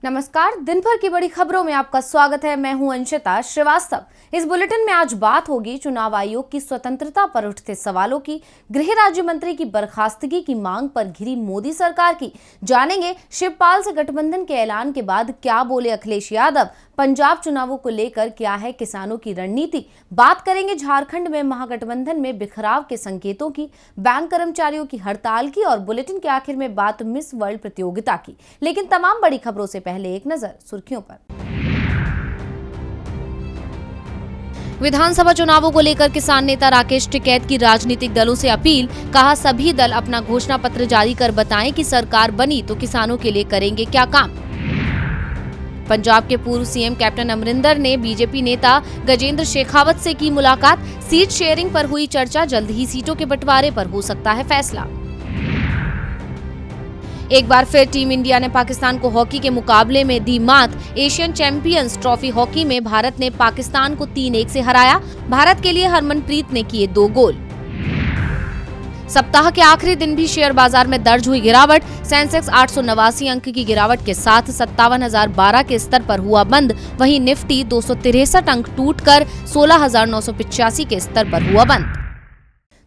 नमस्कार। दिन भर की बड़ी खबरों में आपका स्वागत है। मैं हूं अंशिता श्रीवास्तव। इस बुलेटिन में आज बात होगी चुनाव आयोग की स्वतंत्रता पर उठते सवालों की, गृह राज्य मंत्री की बर्खास्तगी की मांग पर घिरी मोदी सरकार की। जानेंगे शिवपाल से गठबंधन के ऐलान के बाद क्या बोले अखिलेश यादव, पंजाब चुनावों को लेकर क्या है किसानों की रणनीति। बात करेंगे झारखंड में महागठबंधन में बिखराव के संकेतों की, बैंक कर्मचारियों की हड़ताल की और बुलेटिन के आखिर में बात मिस वर्ल्ड प्रतियोगिता की। लेकिन तमाम बड़ी खबरों से पहले एक नजर सुर्खियों पर। विधानसभा चुनावों को लेकर किसान नेता राकेश टिकैत की राजनीतिक दलों से अपील। कहा, सभी दल अपना घोषणा पत्र जारी कर बताएं कि सरकार बनी तो किसानों के लिए करेंगे क्या काम। पंजाब के पूर्व सीएम कैप्टन अमरिंदर ने बीजेपी नेता गजेंद्र शेखावत से की मुलाकात। सीट शेयरिंग पर हुई चर्चा, जल्द ही सीटों के बंटवारे पर हो सकता है फैसला। एक बार फिर टीम इंडिया ने पाकिस्तान को हॉकी के मुकाबले में दी मात। एशियन चैंपियंस ट्रॉफी हॉकी में भारत ने पाकिस्तान को 3-1 से हराया। भारत के लिए हरमनप्रीत ने किए 2 गोल। सप्ताह के आखिरी दिन भी शेयर बाजार में दर्ज हुई गिरावट। सेंसेक्स 889 अंक की गिरावट के साथ 57,012 के स्तर पर हुआ बंद। वहीं निफ्टी 263 अंक टूटकर 16,985 के स्तर पर हुआ बंद।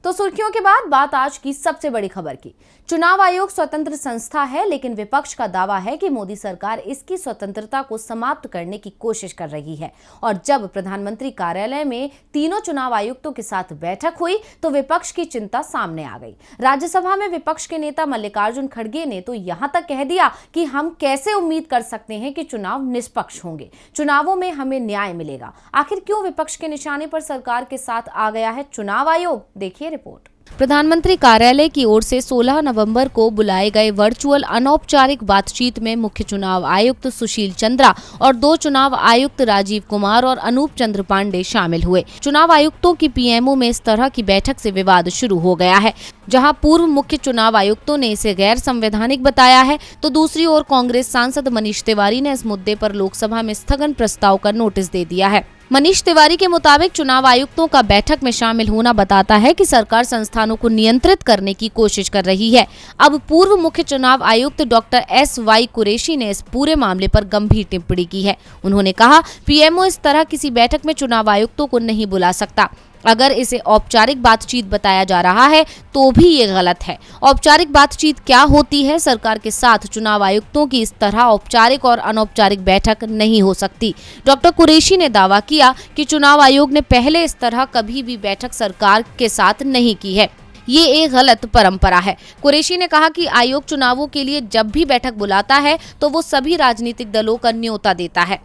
तो सुर्खियों के बाद बात आज की सबसे बड़ी खबर की। चुनाव आयोग स्वतंत्र संस्था है, लेकिन विपक्ष का दावा है कि मोदी सरकार इसकी स्वतंत्रता को समाप्त करने की कोशिश कर रही है। और जब प्रधानमंत्री कार्यालय में तीनों चुनाव आयुक्तों के साथ बैठक हुई तो विपक्ष की चिंता सामने आ गई। राज्यसभा में विपक्ष के नेता मल्लिकार्जुन खड़गे ने तो यहां तक कह दिया कि हम कैसे उम्मीद कर सकते हैं कि चुनाव निष्पक्ष होंगे, चुनावों में हमें न्याय मिलेगा। आखिर क्यों विपक्ष के निशाने पर सरकार के साथ आ गया है चुनाव आयोग, देखिए रिपोर्ट। प्रधानमंत्री कार्यालय की ओर से 16 नवंबर को बुलाए गए वर्चुअल अनौपचारिक बातचीत में मुख्य चुनाव आयुक्त सुशील चंद्रा और 2 चुनाव आयुक्त राजीव कुमार और अनूप चंद्र पांडे शामिल हुए। चुनाव आयुक्तों की पीएमओ में इस तरह की बैठक से विवाद शुरू हो गया है। जहां पूर्व मुख्य चुनाव आयुक्तों ने इसे गैर संवैधानिक बताया है, तो दूसरी ओर कांग्रेस सांसद मनीष तिवारी ने इस मुद्दे पर लोकसभा में स्थगन प्रस्ताव का नोटिस दे दिया है। मनीष तिवारी के मुताबिक चुनाव आयुक्तों का बैठक में शामिल होना बताता है कि सरकार संस्थानों को नियंत्रित करने की कोशिश कर रही है। अब पूर्व मुख्य चुनाव आयुक्त डॉक्टर SY कुरैशी ने इस पूरे मामले पर गंभीर टिप्पणी की है। उन्होंने कहा, पीएमओ इस तरह किसी बैठक में चुनाव आयुक्तों को नहीं बुला सकता। अगर इसे औपचारिक बातचीत बताया जा रहा है तो भी ये गलत है। औपचारिक बातचीत क्या होती है? सरकार के साथ चुनाव आयुक्तों की इस तरह औपचारिक और अनौपचारिक बैठक नहीं हो सकती। डॉक्टर कुरैशी ने दावा किया कि चुनाव आयोग ने पहले इस तरह कभी भी बैठक सरकार के साथ नहीं की है। ये एक गलत परंपरा है। कुरैशी ने कहा कि आयोग चुनावों के लिए जब भी बैठक बुलाता है तो वो सभी राजनीतिक दलों का न्योता देता है।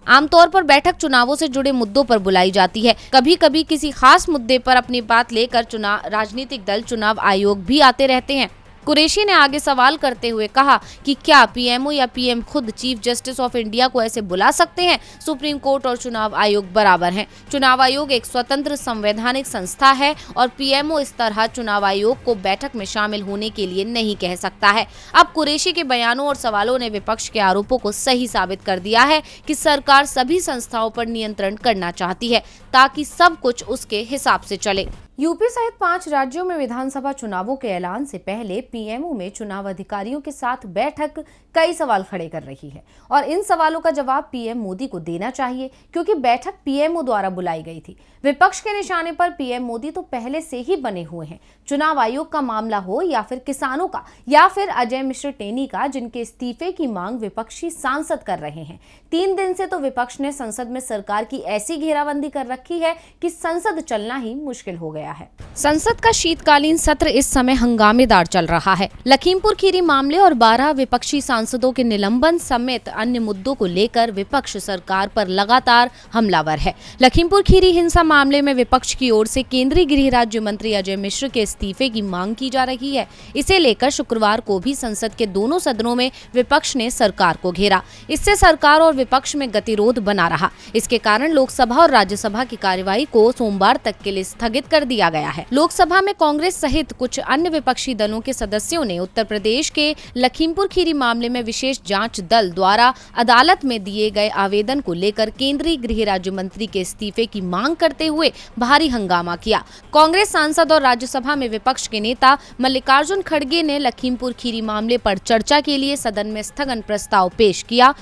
आमतौर पर बैठक चुनावों से जुड़े मुद्दों पर बुलाई जाती है। कभी कभी किसी खास मुद्दे पर अपनी बात लेकर राजनीतिक दल चुनाव आयोग भी आते रहते हैं। कुरैशी ने आगे सवाल करते हुए कहा कि क्या पीएमओ या पीएम खुद चीफ जस्टिस ऑफ इंडिया को ऐसे बुला सकते हैं? सुप्रीम कोर्ट और चुनाव आयोग बराबर हैं। चुनाव आयोग एक स्वतंत्र संवैधानिक संस्था है और पीएमओ इस तरह चुनाव आयोग को बैठक में शामिल होने के लिए नहीं कह सकता है। अब कुरैशी के बयानों और सवालों ने विपक्ष के आरोपों को सही साबित कर दिया है कि सरकार सभी संस्थाओं पर नियंत्रण करना चाहती है ताकि सब कुछ उसके हिसाब से चले। यूपी सहित 5 राज्यों में विधानसभा चुनावों के ऐलान से पहले पीएमओ में चुनाव अधिकारियों के साथ बैठक कई सवाल खड़े कर रही है और इन सवालों का जवाब पीएम मोदी को देना चाहिए, क्योंकि बैठक पीएमओ द्वारा बुलाई गई थी। विपक्ष के निशाने पर पीएम मोदी तो पहले से ही बने हुए हैं। चुनाव आयोग का मामला हो या फिर किसानों का या फिर अजय मिश्र टेनी का, जिनके इस्तीफे की मांग विपक्षी सांसद कर रहे हैं। 3 दिन से तो विपक्ष ने संसद में सरकार की ऐसी घेराबंदी कर रखी है कि संसद चलना ही मुश्किल हो गया है। संसद का शीतकालीन सत्र इस समय हंगामेदार चल रहा है। लखीमपुर खीरी मामले और 12 विपक्षी सांसदों के निलंबन समेत अन्य मुद्दों को लेकर विपक्ष सरकार पर लगातार हमलावर है। लखीमपुर खीरी हिंसा मामले में विपक्ष की ओर से केंद्रीय गृह राज्य मंत्री अजय मिश्र के इस्तीफे की मांग की जा रही है। इसे लेकर शुक्रवार को भी संसद के दोनों सदनों में विपक्ष ने सरकार को घेरा। इससे सरकार और विपक्ष में गतिरोध बना रहा। इसके कारण लोकसभा और राज्यसभा की कार्यवाही को सोमवार तक के लिए स्थगित कर दिया दिया गया है। लोकसभा में कांग्रेस सहित कुछ अन्य विपक्षी दलों के सदस्यों ने उत्तर प्रदेश के लखीमपुर खीरी मामले में विशेष जांच दल द्वारा अदालत में दिए गए आवेदन को लेकर केंद्रीय गृह राज्य मंत्री के इस्तीफे की मांग करते हुए भारी हंगामा किया। कांग्रेस सांसद और राज्यसभा में विपक्ष के नेता मल्लिकार्जुन खड़गे ने लखीमपुर खीरी मामले पर चर्चा के लिए सदन में स्थगन प्रस्ताव पेश किया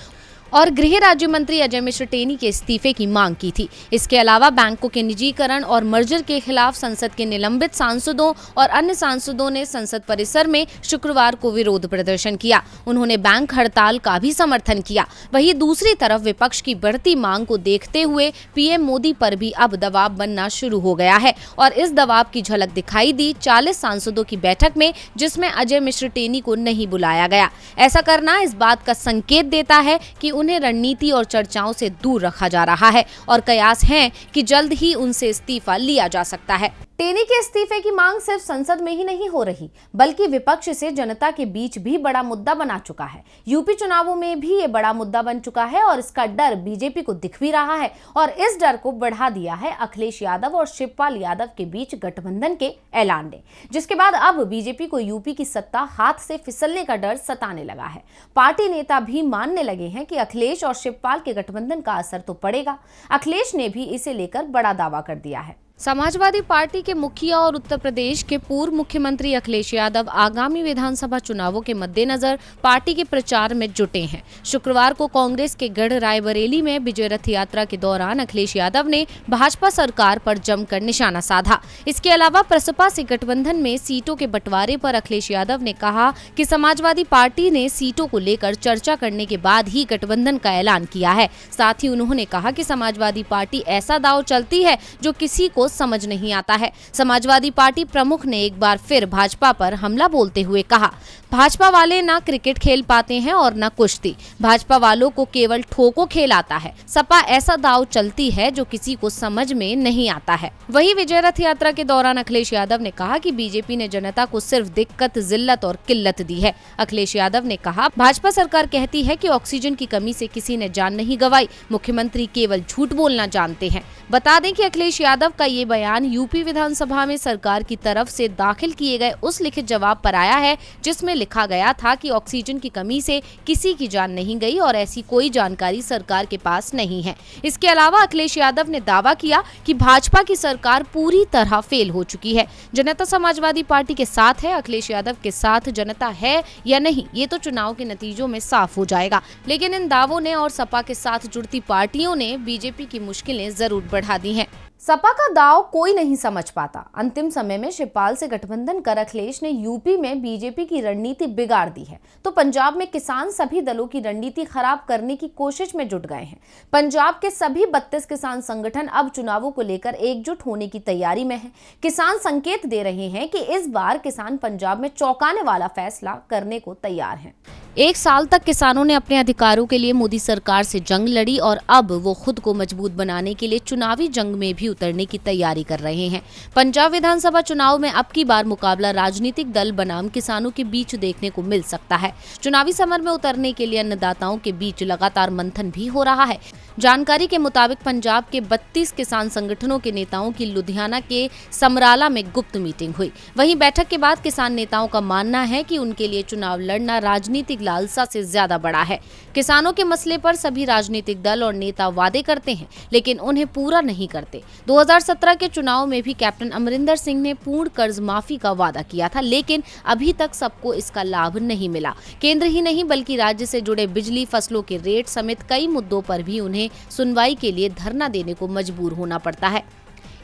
और गृह राज्य मंत्री अजय मिश्र टेनी के इस्तीफे की मांग की थी। इसके अलावा बैंकों के निजीकरण और मर्जर के खिलाफ संसद के निलंबित सांसदों और अन्य सांसदों ने संसद परिसर में शुक्रवार को विरोध प्रदर्शन किया। उन्होंने बैंक हड़ताल का भी समर्थन किया। वहीं दूसरी तरफ विपक्ष की बढ़ती मांग को देखते हुए पीएम मोदी पर भी अब दबाव बनना शुरू हो गया है और इस दबाव की झलक दिखाई दी 40 सांसदों की बैठक में, जिसमें अजय मिश्र टेनी को नहीं बुलाया गया। ऐसा करना इस बात का संकेत देता है कि उन्हें रणनीति और चर्चाओं से दूर रखा जा रहा है और कयास हैं कि जल्द ही उनसे इस्तीफा लिया जा सकता है। टेनी के इस्तीफे की मांग सिर्फ संसद में ही नहीं हो रही, बल्कि विपक्ष से जनता के बीच भी बड़ा मुद्दा बना चुका है। यूपी चुनावों में भी ये बड़ा मुद्दा बन चुका है और इसका डर बीजेपी को दिख भी रहा है और इस डर को बढ़ा दिया है अखिलेश यादव और शिवपाल यादव के बीच गठबंधन के ऐलान ने, जिसके बाद अब बीजेपी को यूपी की सत्ता हाथ से फिसलने का डर सताने लगा है। पार्टी नेता भी मानने लगे हैं कि अखिलेश और शिवपाल के गठबंधन का असर तो पड़ेगा। अखिलेश ने भी इसे लेकर बड़ा दावा कर दिया है। समाजवादी पार्टी के मुखिया और उत्तर प्रदेश के पूर्व मुख्यमंत्री अखिलेश यादव आगामी विधानसभा चुनावों के मद्देनजर पार्टी के प्रचार में जुटे हैं। शुक्रवार को कांग्रेस के गढ़ रायबरेली में विजय रथ यात्रा के दौरान अखिलेश यादव ने भाजपा सरकार पर जमकर निशाना साधा। इसके अलावा प्रसपा से गठबंधन में सीटों के बंटवारे पर अखिलेश यादव ने कहा कि समाजवादी पार्टी ने सीटों को लेकर चर्चा करने के बाद ही गठबंधन का ऐलान किया है। साथ ही उन्होंने कहा कि समाजवादी पार्टी ऐसा दांव चलती है जो किसी को समझ नहीं आता है। समाजवादी पार्टी प्रमुख ने एक बार फिर भाजपा पर हमला बोलते हुए कहा, भाजपा वाले ना क्रिकेट खेल पाते हैं और ना कुश्ती। भाजपा वालों को केवल ठोको खेल आता है। सपा ऐसा दांव चलती है जो किसी को समझ में नहीं आता है। वहीं विजय रथ यात्रा के दौरान अखिलेश यादव ने कहा कि बीजेपी ने जनता को सिर्फ दिक्कत, जिल्लत और किल्लत दी है। अखिलेश यादव ने कहा, भाजपा सरकार कहती है कि ऑक्सीजन की कमी से किसी ने जान नहीं गंवाई। मुख्यमंत्री केवल झूठ बोलना जानते हैं। बता दें कि अखिलेश यादव का ये बयान यूपी विधानसभा में सरकार की तरफ से दाखिल किए गए उस लिखित जवाब पर आया है, जिसमें लिखा गया था कि ऑक्सीजन की कमी से किसी की जान नहीं गई और ऐसी कोई जानकारी सरकार के पास नहीं है। इसके अलावा अखिलेश यादव ने दावा किया कि भाजपा की सरकार पूरी तरह फेल हो चुकी है। जनता समाजवादी पार्टी के साथ है। अखिलेश यादव के साथ जनता है या नहीं, ये तो चुनाव के नतीजों में साफ हो जाएगा। लेकिन इन दावों ने और सपा के साथ जुड़ती पार्टियों ने बीजेपी की मुश्किलें जरूर बढ़ा दी हैं। सपा का दाव कोई नहीं समझ पाता। अंतिम समय में शिवपाल से गठबंधन कर अखिलेश ने यूपी में बीजेपी की रणनीति बिगाड़ दी है, तो पंजाब में किसान सभी दलों की रणनीति खराब करने की कोशिश में जुट गए हैं। पंजाब के सभी 32 किसान संगठन अब चुनावों को लेकर एकजुट होने की तैयारी में हैं। किसान संकेत दे रहे हैं कि इस बार किसान पंजाब में चौंकाने वाला फैसला करने को तैयार हैं। 1 साल तक किसानों ने अपने अधिकारों के लिए मोदी सरकार से जंग लड़ी और अब वो खुद को मजबूत बनाने के लिए चुनावी जंग में भी उतरने की तैयारी कर रहे हैं। पंजाब विधानसभा चुनाव में अब की बार मुकाबला राजनीतिक दल बनाम किसानों के बीच देखने को मिल सकता है। चुनावी समर में उतरने के लिए अन्नदाताओं के बीच लगातार मंथन भी हो रहा है। जानकारी के मुताबिक पंजाब के 32 किसान संगठनों के नेताओं की लुधियाना के समराला में गुप्त मीटिंग हुई। वहीं बैठक के बाद किसान नेताओं का मानना है कि उनके लिए चुनाव लड़ना राजनीतिक लालसा से ज्यादा बड़ा है। किसानों के मसले पर सभी राजनीतिक दल और नेता वादे करते हैं, लेकिन उन्हें पूरा नहीं करते। 2017 के चुनाव में भी कैप्टन अमरिंदर सिंह ने पूर्ण कर्ज माफी का वादा किया था, लेकिन अभी तक सबको इसका लाभ नहीं मिला। केंद्र ही नहीं बल्कि राज्य से जुड़े बिजली, फसलों के रेट समेत कई मुद्दों पर भी उन्हें सुनवाई के लिए धरना देने को मजबूर होना पड़ता है।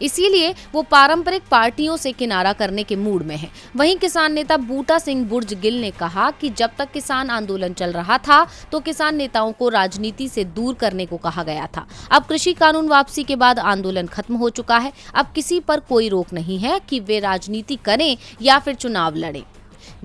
इसीलिए वो पारंपरिक पार्टियों से किनारा करने के मूड में हैं। वहीं किसान नेता बूटा सिंह बुर्ज गिल ने कहा कि जब तक किसान आंदोलन चल रहा था तो किसान नेताओं को राजनीति से दूर करने को कहा गया था। अब कृषि कानून वापसी के बाद आंदोलन खत्म हो चुका है। अब किसी पर कोई रोक नहीं है कि वे राजनीति करें या फिर चुनाव लड़ें।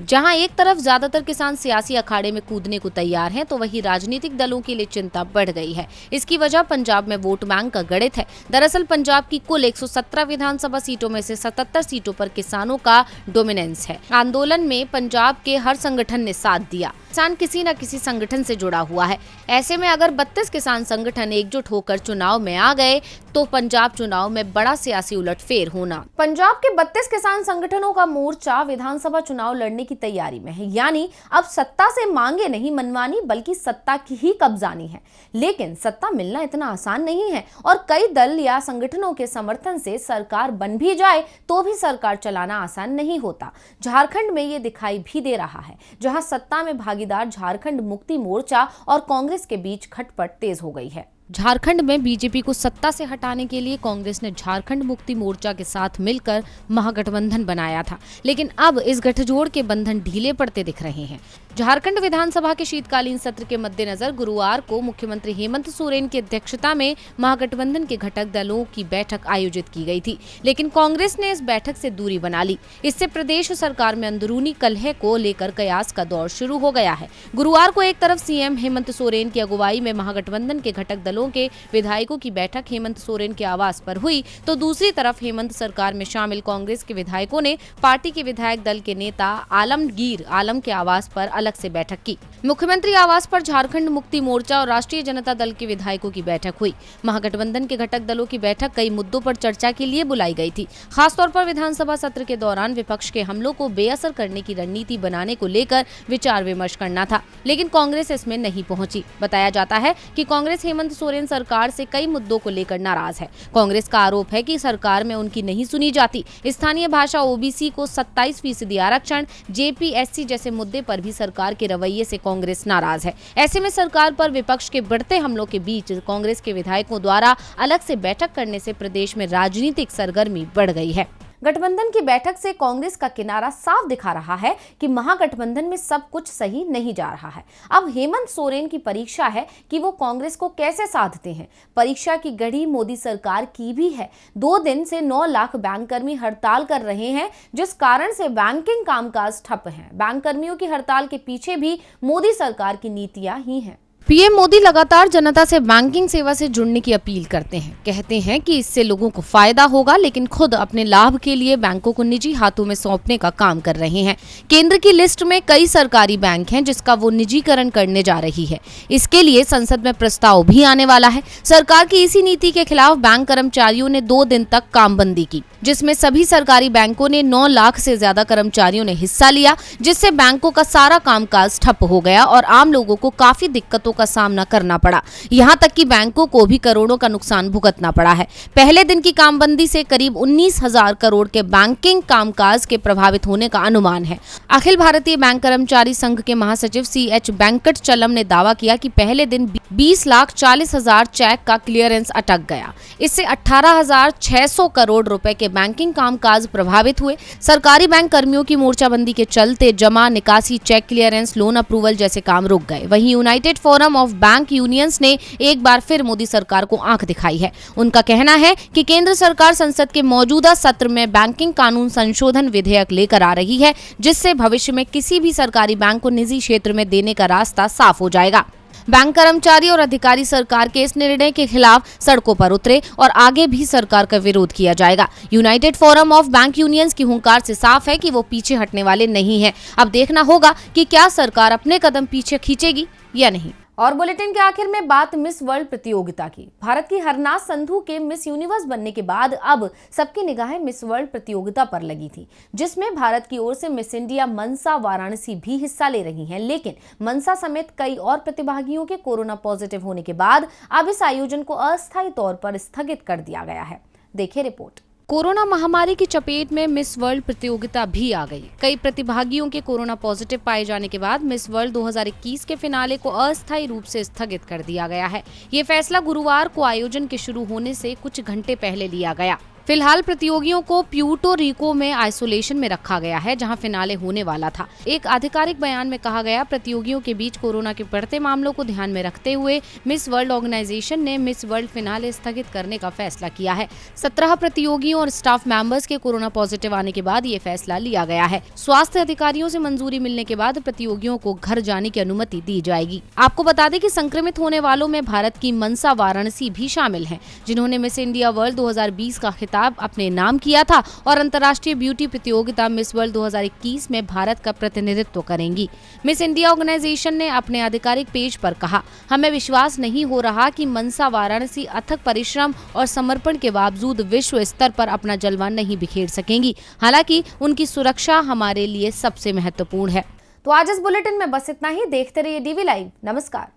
जहां एक तरफ ज्यादातर किसान सियासी अखाड़े में कूदने को तैयार हैं, तो वहीं राजनीतिक दलों के लिए चिंता बढ़ गई है। इसकी वजह पंजाब में वोट बैंक का गणित है। दरअसल पंजाब की कुल 117 विधानसभा सीटों में से 77 सीटों पर किसानों का डोमिनेंस है। आंदोलन में पंजाब के हर संगठन ने साथ दिया। किसान किसी न किसी संगठन से जुड़ा हुआ है। ऐसे में अगर 32 किसान संगठन एकजुट होकर चुनाव में आ गए तो पंजाब चुनाव में बड़ा सियासी उलटफेर होना। पंजाब के 32 किसान संगठनों का मोर्चा विधानसभा चुनाव लड़ने की तैयारी में है, यानी अब सत्ता से मांगे नहीं मनवानी बल्कि सत्ता की ही कब्जानी है। लेकिन सत्ता मिलना इतना आसान नहीं है और कई दल या संगठनों के समर्थन से सरकार बन भी जाए तो भी सरकार चलाना आसान नहीं होता। झारखंड में ये दिखाई भी दे रहा है, जहां सत्ता में भागीदार झारखंड मुक्ति मोर्चा और कांग्रेस के बीच खटपट तेज हो गई है। झारखंड में बीजेपी को सत्ता से हटाने के लिए कांग्रेस ने झारखंड मुक्ति मोर्चा के साथ मिलकर महागठबंधन बनाया था, लेकिन अब इस गठजोड़ के बंधन ढीले पड़ते दिख रहे हैं। झारखंड विधानसभा के शीतकालीन सत्र के मद्देनजर गुरुवार को मुख्यमंत्री हेमंत सोरेन की अध्यक्षता में महागठबंधन के घटक दलों की बैठक आयोजित की गई थी, लेकिन कांग्रेस ने इस बैठक से दूरी बना ली। इससे प्रदेश सरकार में अंदरूनी कलह को लेकर कयास का दौर शुरू हो गया है। गुरुवार को एक तरफ सीएम हेमंत सोरेन की अगुवाई में महागठबंधन के घटक दलों के विधायकों की बैठक हेमंत सोरेन के आवास पर हुई, तो दूसरी तरफ हेमंत सरकार में शामिल कांग्रेस के विधायकों ने पार्टी के विधायक दल के नेता आलमगीर आलम के आवास पर अलग से बैठक की। मुख्यमंत्री आवास पर झारखंड मुक्ति मोर्चा और राष्ट्रीय जनता दल के विधायकों की बैठक हुई। महागठबंधन के घटक दलों की बैठक कई मुद्दों पर चर्चा के लिए बुलाई गई थी। खासतौर पर विधानसभा सत्र के दौरान विपक्ष के हमलों को बेअसर करने की रणनीति बनाने को लेकर विचार विमर्श करना था, लेकिन कांग्रेस इसमें नहीं पहुंची। बताया जाता है कि कांग्रेस हेमंत सोरेन सरकार से कई मुद्दों को लेकर नाराज है। कांग्रेस का आरोप है कि सरकार में उनकी नहीं सुनी जाती। स्थानीय भाषा ओबीसी को 27% आरक्षण, जेपीएससी जैसे मुद्दे पर भी सरकार के रवैये से कांग्रेस नाराज है। ऐसे में सरकार पर विपक्ष के बढ़ते हमलों के बीच कांग्रेस के विधायकों द्वारा अलग से बैठक करने से प्रदेश में राजनीतिक सरगर्मी बढ़ गई है। गठबंधन की बैठक से कांग्रेस का किनारा साफ दिखा रहा है कि महागठबंधन में सब कुछ सही नहीं जा रहा है। अब हेमंत सोरेन की परीक्षा है कि वो कांग्रेस को कैसे साधते हैं। परीक्षा की घड़ी मोदी सरकार की भी है। 2 दिन से 9 लाख बैंककर्मी हड़ताल कर रहे हैं, जिस कारण से बैंकिंग कामकाज ठप है। बैंककर्मियों की हड़ताल के पीछे भी मोदी सरकार की नीतियां ही हैं। पीएम मोदी लगातार जनता से बैंकिंग सेवा से जुड़ने की अपील करते हैं। कहते हैं कि इससे लोगों को फायदा होगा, लेकिन खुद अपने लाभ के लिए बैंकों को निजी हाथों में सौंपने का काम कर रहे हैं। केंद्र की लिस्ट में कई सरकारी बैंक हैं जिसका वो निजीकरण करने जा रही है। इसके लिए संसद में प्रस्ताव भी आने वाला है। सरकार की इसी नीति के खिलाफ बैंक कर्मचारियों ने 2 दिन तक कामबंदी की, जिसमें सभी सरकारी बैंकों ने 9 लाख से ज्यादा कर्मचारियों ने हिस्सा लिया, जिससे बैंकों का सारा कामकाज ठप हो गया और आम लोगों को काफी दिक्कतों का सामना करना पड़ा। यहां तक कि बैंकों को भी करोड़ों का नुकसान भुगतना पड़ा है। पहले दिन की कामबंदी से करीब 19,000 करोड़ के बैंकिंग कामकाज के प्रभावित होने का अनुमान है। अखिल भारतीय बैंक कर्मचारी संघ के महासचिव CH वेंकटचलम ने दावा किया कि पहले दिन 20,40,000 चेक का क्लियरेंस अटक गया। इससे 18,600 करोड़ रुपए के बैंकिंग कामकाज प्रभावित हुए। सरकारी बैंक कर्मियों की मोर्चाबंदी के चलते जमा, निकासी, चेक क्लियरेंस, लोन अप्रूवल जैसे काम रुक गए। वहीं United forum of bank unions ने एक बार फिर मोदी सरकार को आंख दिखाई है। उनका कहना है कि केंद्र सरकार संसद के मौजूदा सत्र में बैंकिंग कानून संशोधन विधेयक लेकर आ रही है, जिससे भविष्य में किसी भी सरकारी बैंक को निजी क्षेत्र में देने का रास्ता साफ हो जाएगा। बैंक कर्मचारी और अधिकारी सरकार के इस निर्णय के खिलाफ सड़कों पर उतरे और आगे भी सरकार का विरोध किया जाएगा। United forum of bank unions की हुंकार से साफ है कि वो पीछे हटने वाले नहीं हैं। अब देखना होगा कि क्या सरकार अपने कदम पीछे खींचेगी या नहीं। और बुलेटिन के आखिर में बात मिस वर्ल्ड प्रतियोगिता की। भारत की हरनाज संधू के मिस यूनिवर्स बनने के बाद अब सबकी निगाहें मिस वर्ल्ड प्रतियोगिता पर लगी थी, जिसमें भारत की ओर से मिस इंडिया मनसा वाराणसी भी हिस्सा ले रही हैं। लेकिन मनसा समेत कई और प्रतिभागियों के कोरोना पॉजिटिव होने के बाद अब इस आयोजन को अस्थायी तौर पर स्थगित कर दिया गया है। देखिए रिपोर्ट। कोरोना महामारी की चपेट में मिस वर्ल्ड प्रतियोगिता भी आ गई। कई प्रतिभागियों के कोरोना पॉजिटिव पाए जाने के बाद मिस वर्ल्ड 2021 के फिनाले को अस्थायी रूप से स्थगित कर दिया गया है। ये फैसला गुरुवार को आयोजन के शुरू होने से कुछ घंटे पहले लिया गया। फिलहाल प्रतियोगियों को प्यूर्टो रिको में आइसोलेशन में रखा गया है, जहां फिनाले होने वाला था। एक आधिकारिक बयान में कहा गया, प्रतियोगियों के बीच कोरोना के बढ़ते मामलों को ध्यान में रखते हुए मिस वर्ल्ड ऑर्गेनाइजेशन ने मिस वर्ल्ड फिनाले स्थगित करने का फैसला किया है। 17 प्रतियोगियों और स्टाफ मेंबर्स के कोरोना पॉजिटिव आने के बाद ये फैसला लिया गया है। स्वास्थ्य अधिकारियों से मंजूरी मिलने के बाद प्रतियोगियों को घर जाने की अनुमति दी जाएगी। आपको बता दें कि संक्रमित होने वालों में भारत की मनसा वाराणसी भी शामिल है, जिन्होंने मिस इंडिया वर्ल्ड 2020 का खिताब अपने नाम किया था और अंतर्राष्ट्रीय ब्यूटी प्रतियोगिता मिस वर्ल्ड 2021 में भारत का प्रतिनिधित्व करेंगी। मिस इंडिया ऑर्गेनाइजेशन ने अपने आधिकारिक पेज पर कहा, हमें विश्वास नहीं हो रहा कि मनसा वाराणसी अथक परिश्रम और समर्पण के बावजूद विश्व स्तर पर अपना जलवा नहीं बिखेर सकेंगी। हालांकि उनकी सुरक्षा हमारे लिए सबसे महत्वपूर्ण है। तो आज इस बुलेटिन में बस इतना ही। देखते रहिए डीवी लाइव। नमस्कार।